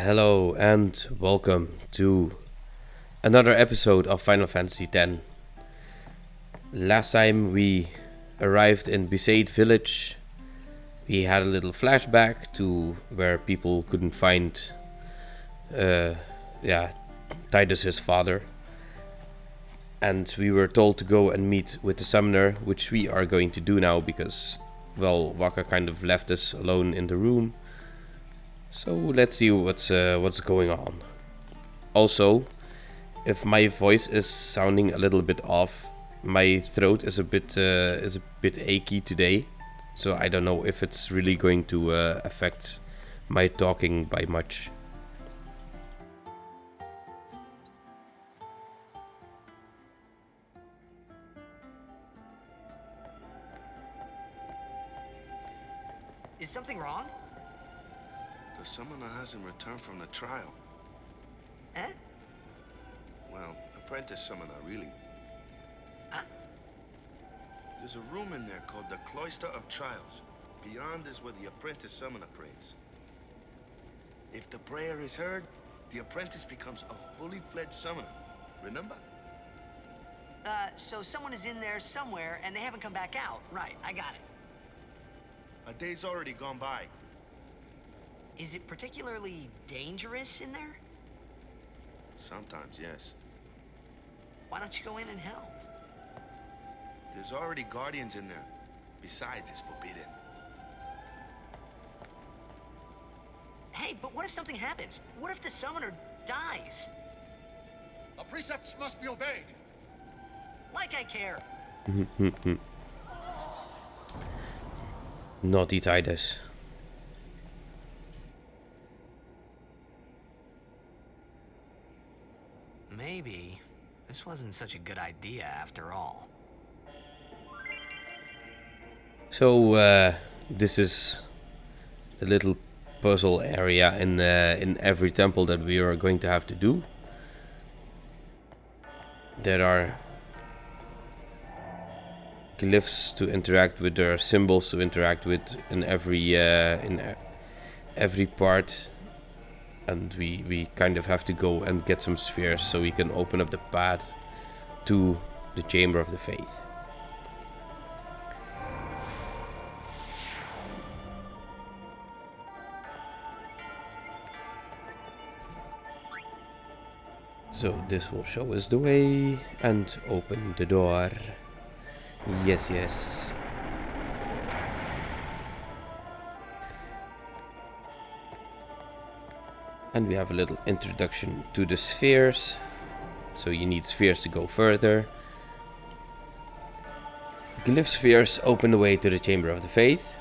Hello and welcome to another episode of Final Fantasy X. Last time we arrived in Besaid village, we had a little flashback to where people couldn't find Titus, his father. And we were told to go and meet with the summoner, which we are going to do now because, well, Waka kind of left us alone in the room. So let's see what's going on. Also, if my voice is sounding a little bit off, my throat is a bit achy today, so I don't know if it's really going to affect my talking by much. Is something wrong? The summoner hasn't returned from the trial. Eh? Well, apprentice summoner, really. Huh? There's a room in there called the Cloister of Trials. Beyond is where the apprentice summoner prays. If the prayer is heard, the apprentice becomes a fully fledged summoner. Remember? So someone is in there somewhere and they haven't come back out. Right, I got it. A day's already gone by. Is it particularly dangerous in there? Sometimes, yes. Why don't you go in and help? There's already guardians in there. Besides, it's forbidden. Hey, but what if something happens? What if the summoner dies? The precepts must be obeyed. Like I care. Naughty Titus. Maybe this wasn't such a good idea after all. So this is the little puzzle area in every temple that we are going to have to do. There are glyphs to interact with, there are symbols to interact with in every part, and we kind of have to go and get some spheres so we can open up the path to the Chamber of the Faith. So this will show us the way and open the door. Yes, yes. And we have a little introduction to the spheres. So you need spheres to go further. Glyph spheres open the way to the Chamber of the Faith.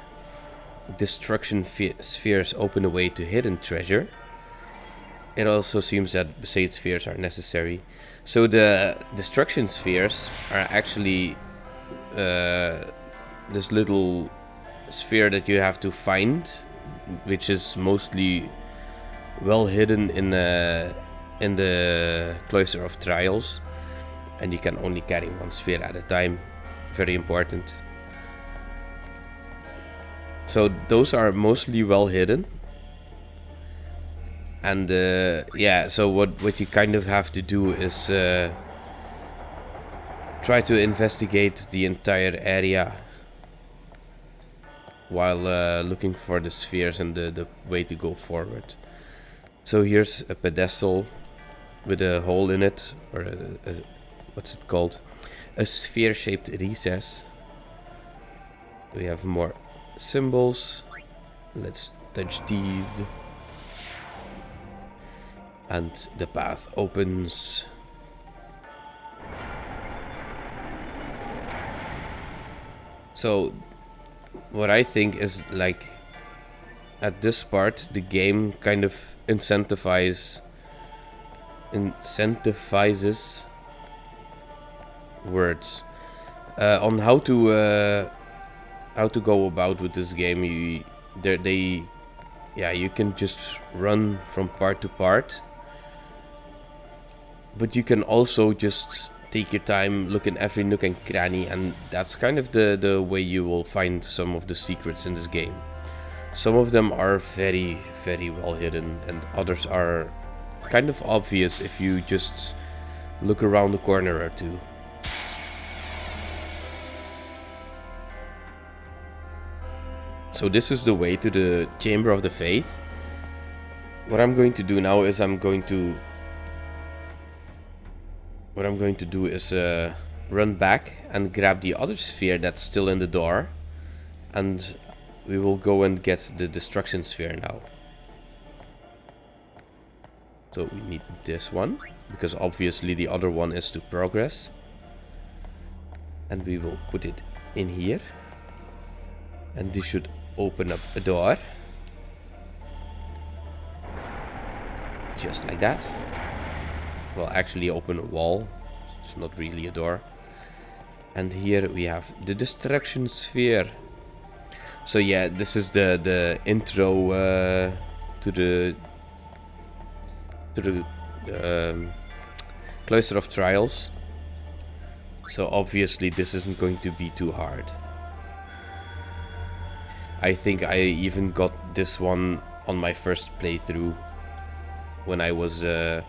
Destruction spheres open the way to hidden treasure. It also seems that Besaid spheres are necessary. So the destruction spheres are actually this little sphere that you have to find, which is mostly well hidden in the Cloister of Trials, and you can only carry one sphere at a time. Very important. So those are mostly well hidden. And so what you kind of have to do is try to investigate the entire area while looking for the spheres and the way to go forward. So here's a pedestal with a hole in it, or what's it called? A sphere-shaped recess. We have more symbols. Let's touch these. And the path opens. So what I think is, like, at this part the game kind of incentivizes words on how to go about with this game. You can just run from part to part, but you can also just take your time, look in every nook and cranny, and that's kind of the way you will find some of the secrets in this game. Some of them are very, very well hidden, and others are kind of obvious if you just look around the corner or two. So this is the way to the Chamber of the Faith. What I'm going to do now is run back and grab the other sphere that's still in the door, and we will go and get the destruction sphere now. So we need this one, because obviously the other one is to progress. And we will put it in here. And this should open up a door. Just like that. Well, actually open a wall. It's not really a door. And here we have the destruction sphere. So yeah, this is the intro to the Cloister of Trials. So obviously this isn't going to be too hard. I think I even got this one on my first playthrough when I was yeah,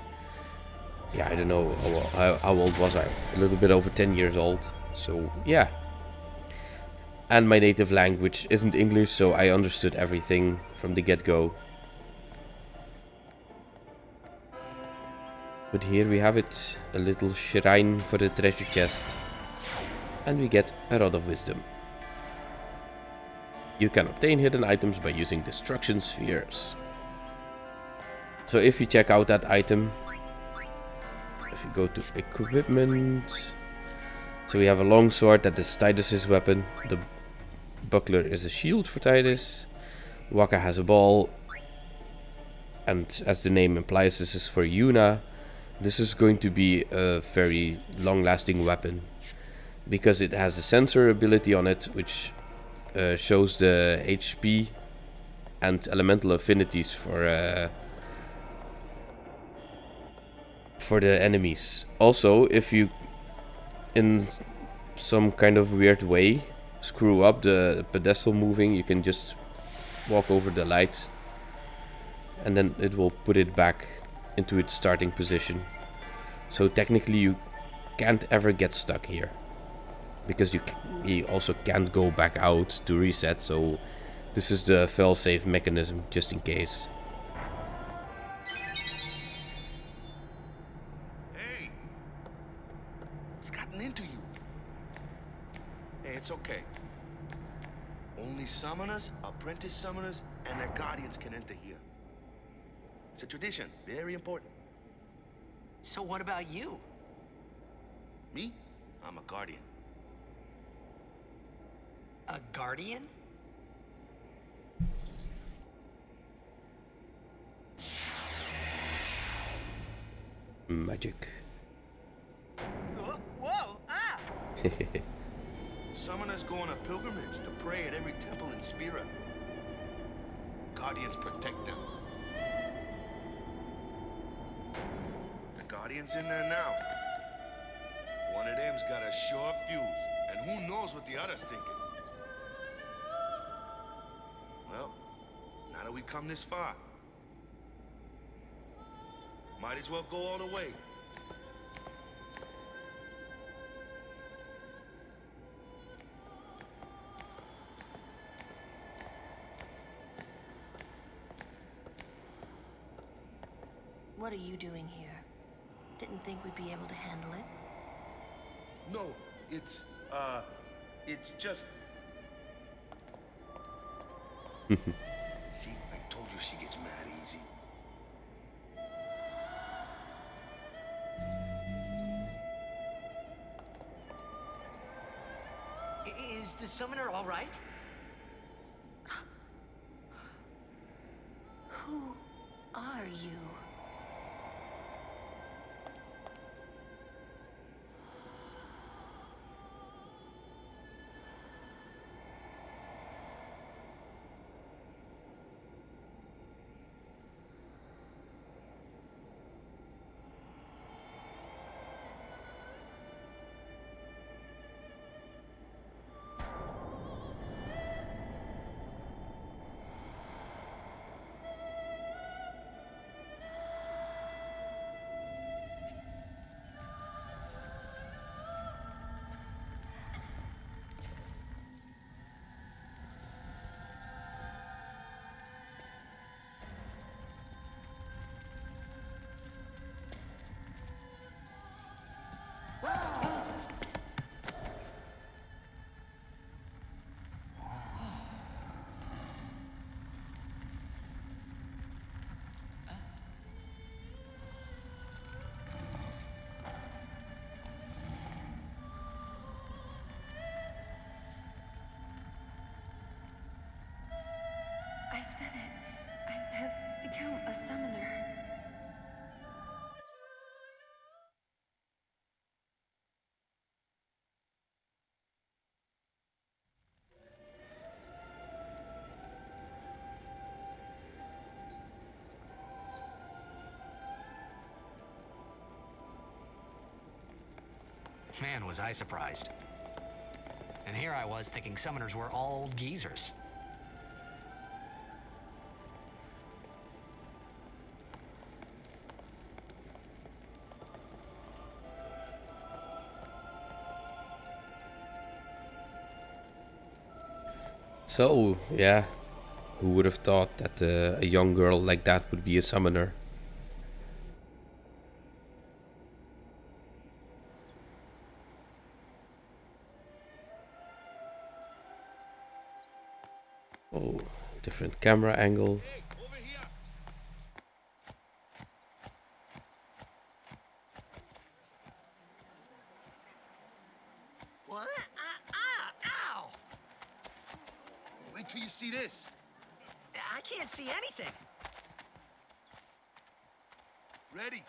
I don't know how old was I? A little bit over 10 years old. So yeah. And my native language isn't English, so I understood everything from the get-go. But here we have it, a little shrine for the treasure chest. And we get a Rod of Wisdom. You can obtain hidden items by using destruction spheres. So if you check out that item, if you go to equipment, so we have a long sword that is Tidus's weapon, the buckler is a shield for Tidus, Wakka has a ball, and as the name implies, this is for Yuna. This is going to be a very long-lasting weapon, because it has a sensor ability on it, which shows the HP and elemental affinities for the enemies. Also, if you, in some kind of weird way, screw up the pedestal moving, you can just walk over the light, and then it will put it back into its starting position. So technically you can't ever get stuck here, because you also can't go back out to reset. So this is the fail-safe mechanism, just in case. Hey! What's gotten into you? Hey, it's okay. Only summoners, apprentice summoners, and their guardians can enter here. It's a tradition, very important. So what about you? Me? I'm a guardian. A guardian? Magic. Whoa! Ah! Summoners go on a pilgrimage to pray at every temple in Spira. Guardians protect them. The Guardian's in there now. One of them's got a short fuse, and who knows what the other's thinking. Well, now that we come this far, might as well go all the way. What are you doing here? Didn't think we'd be able to handle it. No, it's just... See, I told you she gets mad easy. Is the summoner all right? Who are you? Man, was I surprised. And here I was thinking summoners were all old geezers. So, yeah, who would have thought that a young girl like that would be a summoner? Oh, different camera angle. Hey, over here. What? Ow! Wait till you see this. I can't see anything. Ready?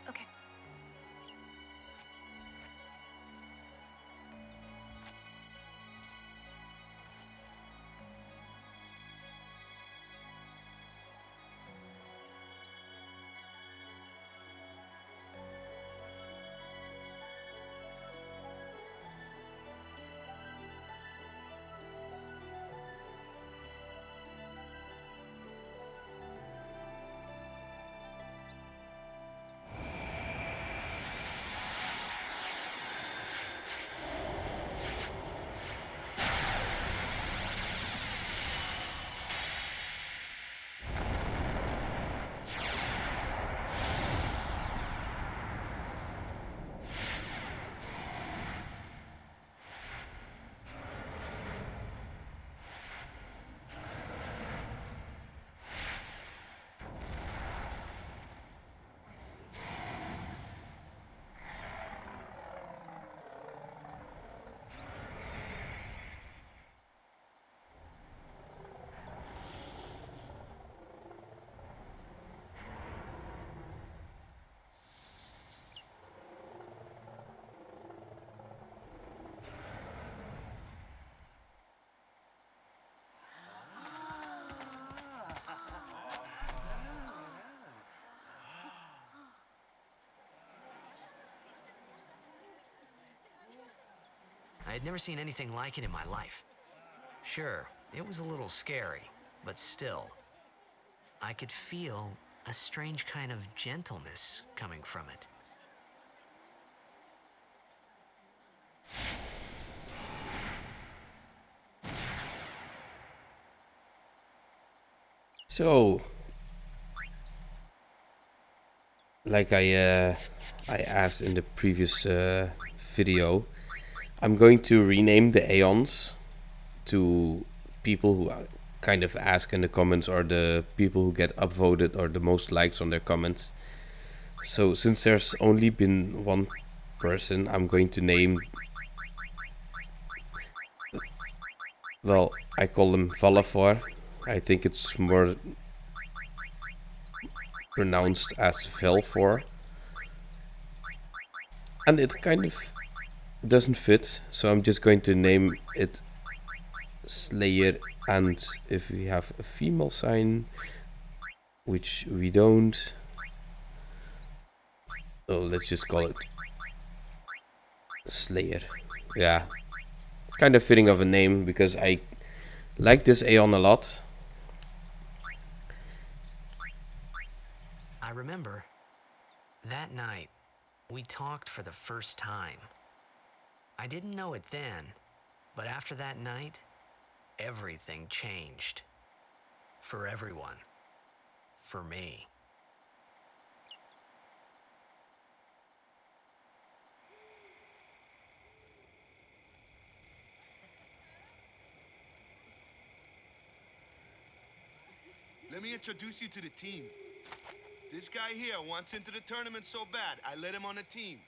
Okay. I had never seen anything like it in my life. Sure, it was a little scary, but still, I could feel a strange kind of gentleness coming from it. So, like I asked in the previous video, I'm going to rename the Aeons to people who kind of ask in the comments, or the people who get upvoted or the most likes on their comments. So since there's only been one person, I'm going to name, well, I call him Valafor. I think it's more pronounced as Velfor. And it kind of doesn't fit, so I'm just going to name it Slayer. And if we have a female sign, which we don't, so let's just call it Slayer. Yeah, kind of fitting of a name because I like this Aeon a lot. I remember that night we talked for the first time. I didn't know it then, but after that night, everything changed. For everyone. For me. Let me introduce you to the team. This guy here wants into the tournament so bad, I let him on the team.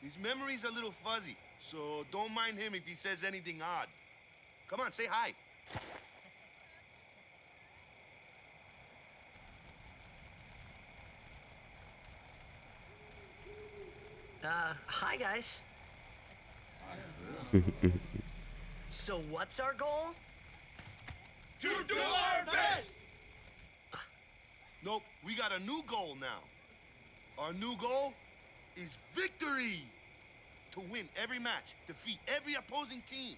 His memory's a little fuzzy, so don't mind him if he says anything odd. Come on, say hi. Hi guys. So what's our goal? To do our best! Nope, we got a new goal now. Our new goal is victory. To win every match, defeat every opposing team.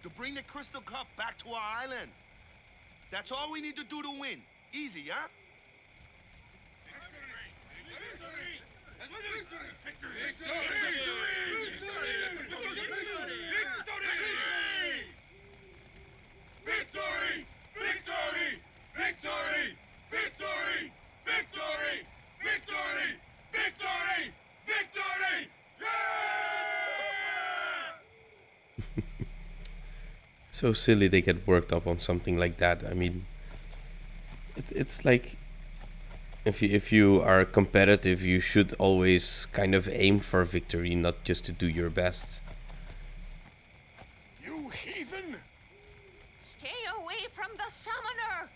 To bring the Crystal Cup back to our island. That's all we need to do to win. Easy, huh? So silly they get worked up on something like that. I mean, it's like if you are competitive, you should always kind of aim for victory, not just to do your best. You heathen! Stay away from the summoner!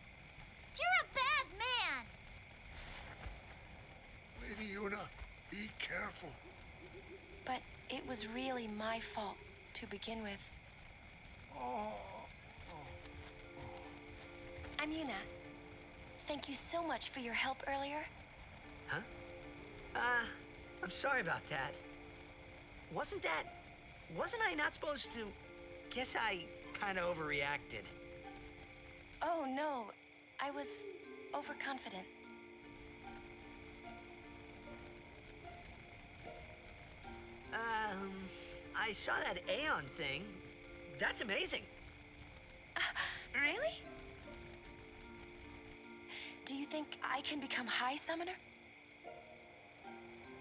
You're a bad man! Lady Yuna, be careful. But it was really my fault to begin with. Oh. I'm Yuna. Thank you so much for your help earlier. Huh? I'm sorry about that. Wasn't I not supposed to? Guess I kind of overreacted. Oh no, I was overconfident. I saw that Aeon thing. That's amazing. Really? Do you think I can become High Summoner?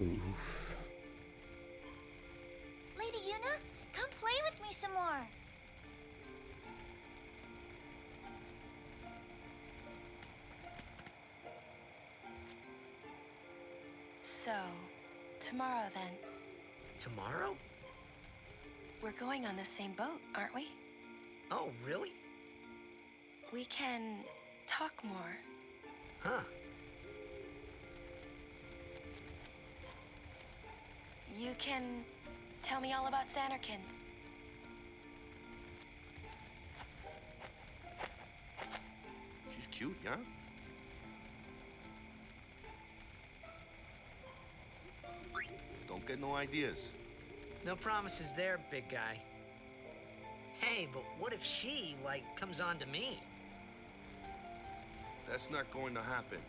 Oof. Lady Yuna, come play with me some more. So, tomorrow then. Tomorrow? We're going on the same boat, aren't we? Oh, really? We can talk more. Huh. You can tell me all about Xanarkand. She's cute, yeah? Don't get no ideas. No promises there, big guy. Hey, but what if she, comes on to me? That's not going to happen.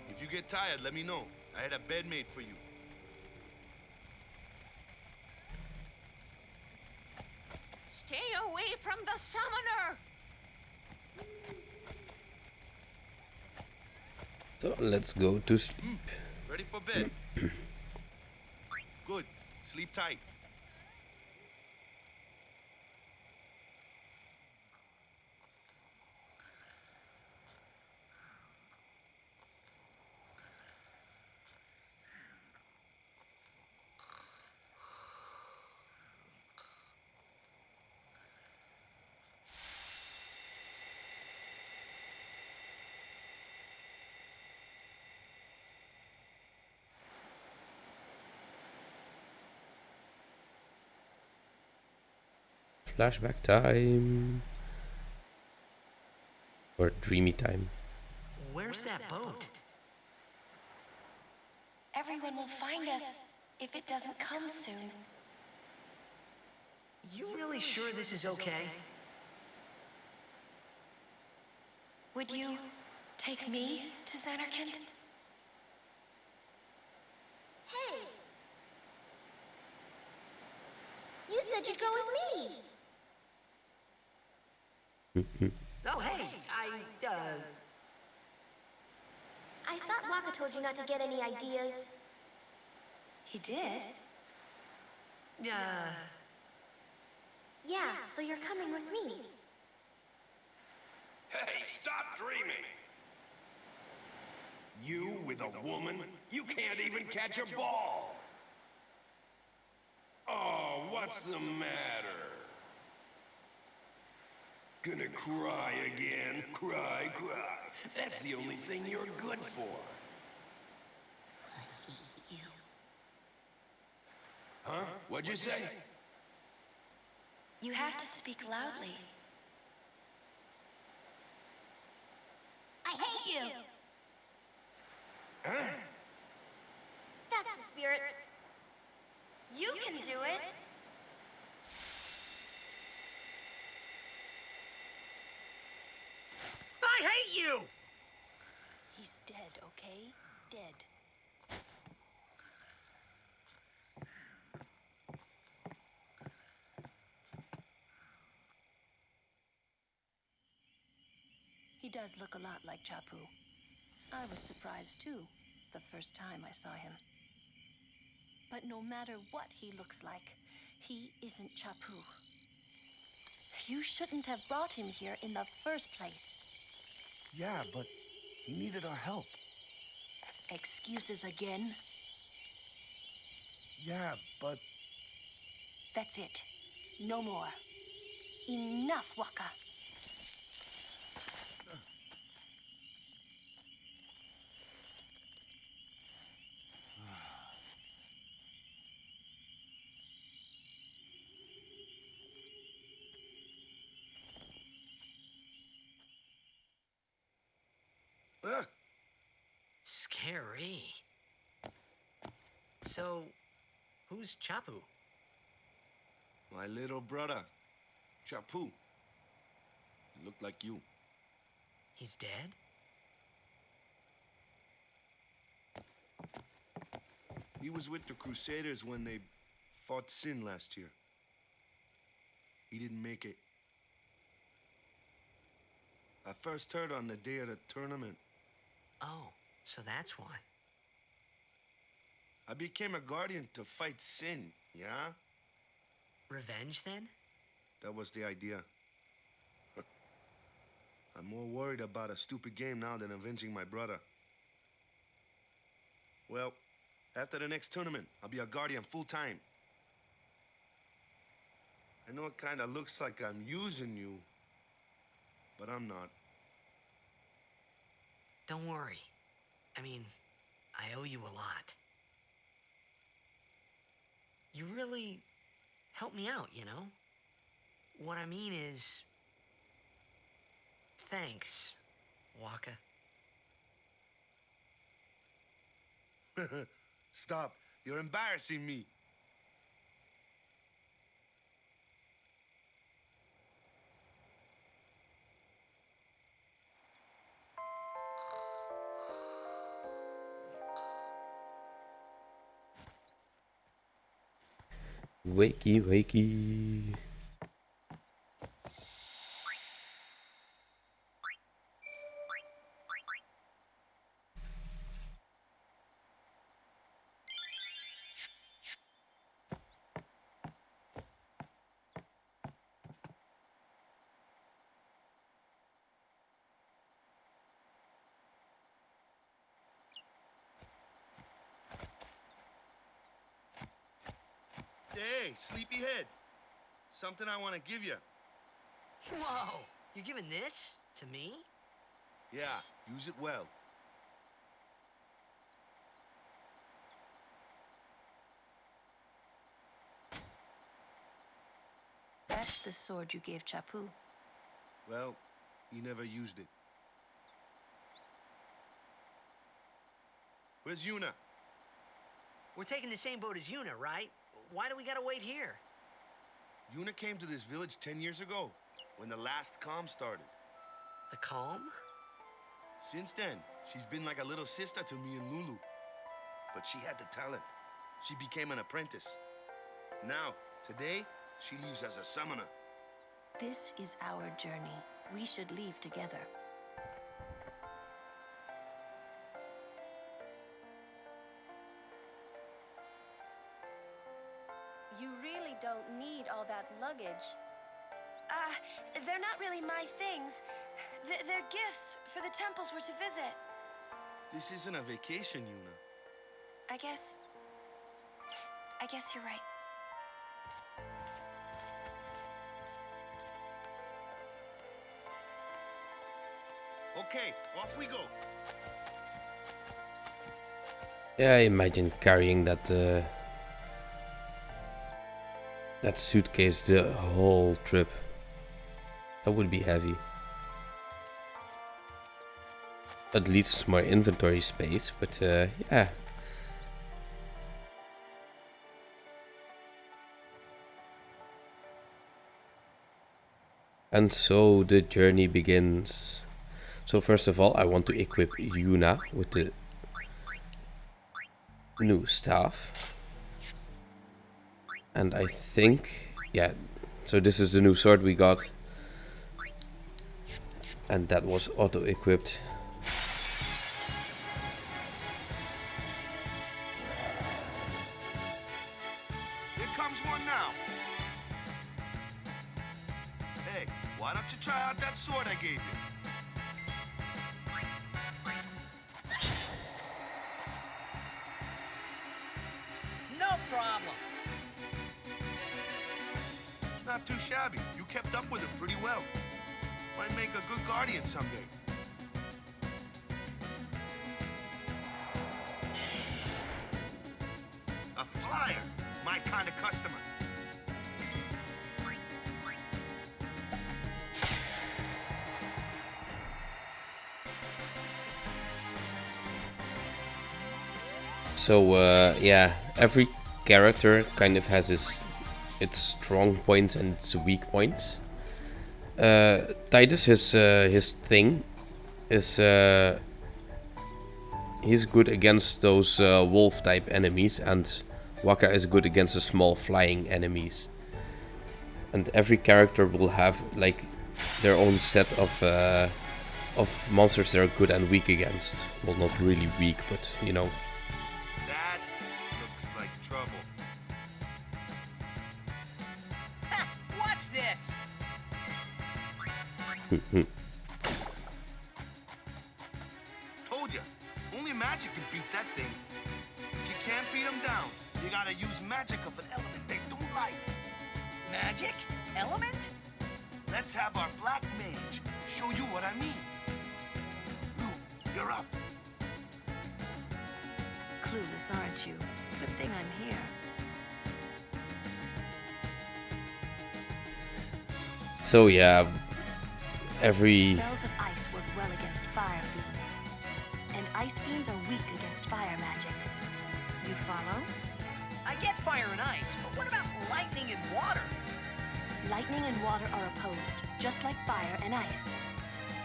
If you get tired, let me know. I had a bed made for you. Stay away from the summoner! So let's go to sleep. Ready for bed? Good. Sleep tight. Flashback time. Or dreamy time. Where's that boat? Everyone will find us if it doesn't come soon. You really sure this is okay? Would you take me to Xanarkand? Hey! You said you'd go with me! Oh, hey, I thought Waka told you not to get any ideas. He did? Yeah, so you're coming with me. Hey, stop dreaming! You with a woman? You can't even catch a ball! Oh, what's the matter? Gonna cry again? Cry, cry. That's the only thing you're good for. I hate you. Huh? What'd you say? You have to speak loudly. I hate you! That's the spirit. You can do it. I hate you! He's dead, okay? Dead. He does look a lot like Chapu. I was surprised too, the first time I saw him. But no matter what he looks like, he isn't Chapu. You shouldn't have brought him here in the first place. Yeah, but he needed our help. Excuses again? Yeah, but... That's it. No more. Enough, Waka. Scary. So, who's Chapu? My little brother, Chapu. He looked like you. He's dead? He was with the Crusaders when they fought Sin last year. He didn't make it. I first heard on the day of the tournament. Oh, so that's why. I became a guardian to fight Sin, yeah? Revenge, then? That was the idea. I'm more worried about a stupid game now than avenging my brother. Well, after the next tournament, I'll be a guardian full-time. I know it kind of looks like I'm using you, but I'm not. Don't worry. I mean, I owe you a lot. You really helped me out, you know? What I mean is... Thanks, Waka. Stop. You're embarrassing me. Wakey, wakey. Hey, sleepyhead. Something I want to give you. Whoa! You're giving this to me? Yeah, use it well. That's the sword you gave Chapu. Well, he never used it. Where's Yuna? We're taking the same boat as Yuna, right? Why do we gotta wait here? Yuna came to this village 10 years ago, when the last calm started. The calm? Since then, she's been like a little sister to me and Lulu. But she had the talent. She became an apprentice. Now, today, she leaves as a summoner. This is our journey. We should leave together. You really don't need all that luggage. They're not really my things. They're gifts for the temples we're to visit. This isn't a vacation, Yuna. I guess you're right. Okay, off we go. Yeah, I imagine carrying that that suitcase the whole trip. That would be heavy. At least more inventory space, but yeah. And so the journey begins. So first of all, I want to equip Yuna with the new staff. And I think, yeah, so this is the new sword we got. And that was auto-equipped. Here comes one now. Hey, why don't you try out that sword I gave you? No problem. Not too shabby. You kept up with him pretty well. Might make a good guardian someday. A flyer. My kind of customer. So yeah, every character kind of has its strong points and its weak points. Titus, his thing is he's good against those wolf type enemies, and Waka is good against the small flying enemies. And every character will have like their own set of monsters they're good and weak against. Well, not really weak, but you know. That looks like trouble. Ha! Watch this! Told ya, only magic can beat that thing. If you can't beat them down, you gotta use magic of an element they don't like. Magic? Element? Let's have our black mage show you what I mean. Lou, you're up. Clueless, aren't you? Good thing I'm here. So yeah, every Spells of ice work well against fire fiends, and ice fiends are weak against fire magic. You follow? I get fire and ice, but what about lightning and water? Lightning and water are opposed, just like fire and ice.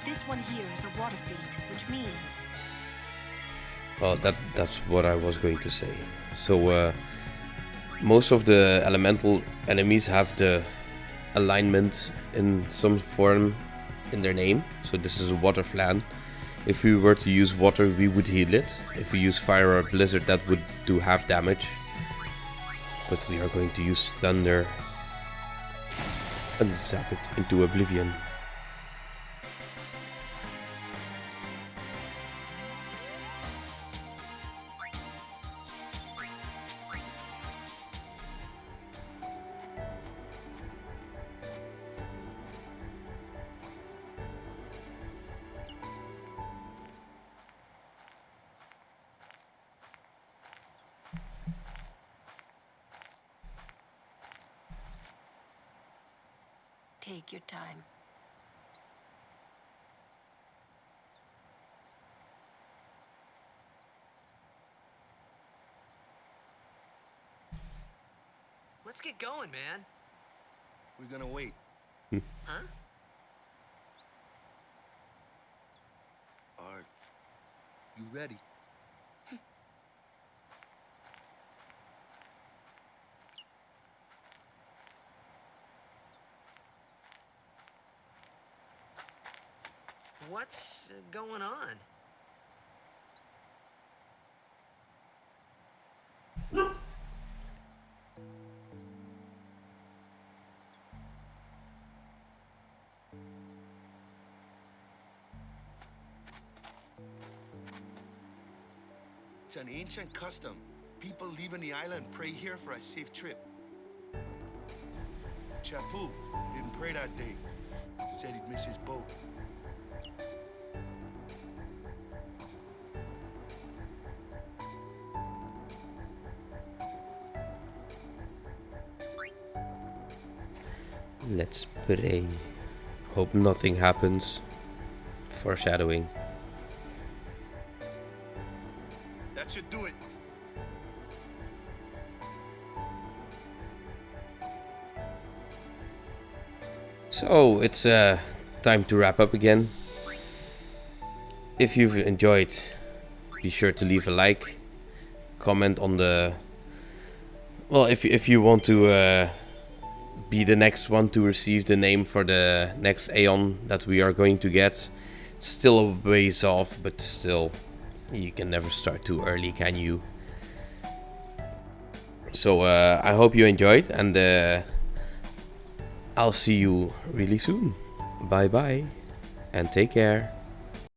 This one here is a water fiend, which means... well, that's what I was going to say. So most of the elemental enemies have the alignment in some form in their name. So this is a water flan. If we were to use water, we would heal it. If we use fire or blizzard, that would do half damage. But we are going to use thunder and zap it into oblivion. Take your time. Let's get going, man. We're gonna wait. Huh? Are you ready? What's going on? It's an ancient custom. People leaving the island pray here for a safe trip. Chapu didn't pray that day. Said he'd miss his boat. Let's pray. Hope nothing happens. Foreshadowing. So it's time to wrap up again. If you've enjoyed, be sure to leave a like, comment on the... Well, if you want to be the next one to receive the name for the next Aeon that we are going to get. It's still a ways off, but still, you can never start too early, can you? So I hope you enjoyed, and I'll see you really soon. Bye bye, and take care.